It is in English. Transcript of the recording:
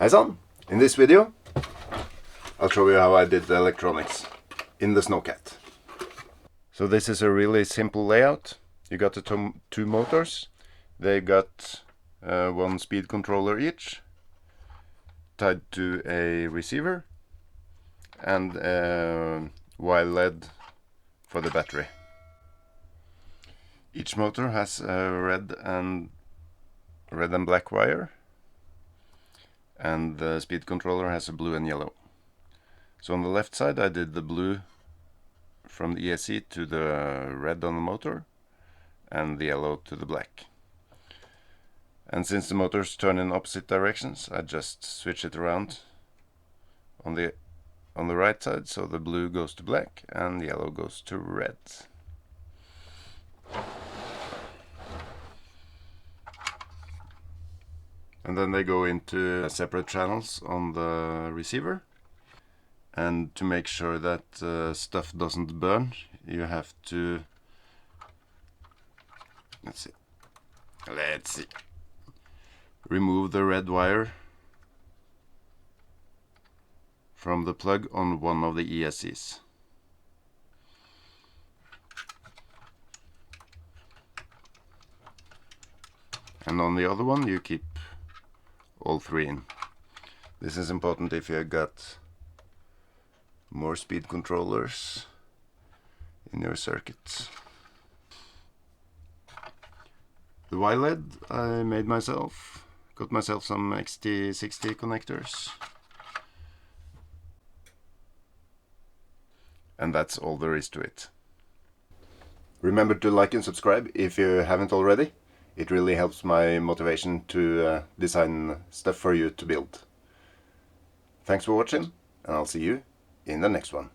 Hi son! In this video I'll show you how I did the electronics in the Snowcat. So this is a really simple layout. You got the two motors. They got one speed controller each, tied to a receiver, and a wire LED for the battery. Each motor has a red and black wire, and the speed controller has a blue and yellow. So on the left side I did the blue from the ESC to the red on the motor, and the yellow to the black. And since the motors turn in opposite directions, I just switch it around on the right side, so the blue goes to black and the yellow goes to red. And then they go into separate channels on the receiver. And to make sure that stuff doesn't burn, you have to, let's see, remove the red wire from the plug on one of the ESCs. And on the other one you keep all three in. This is important if you got more speed controllers in your circuits. The wire LED I made myself. Got myself some XT60 connectors. And that's all there is to it. Remember to like and subscribe if you haven't already. It really helps my motivation to design stuff for you to build. Thanks for watching, and I'll see you in the next one.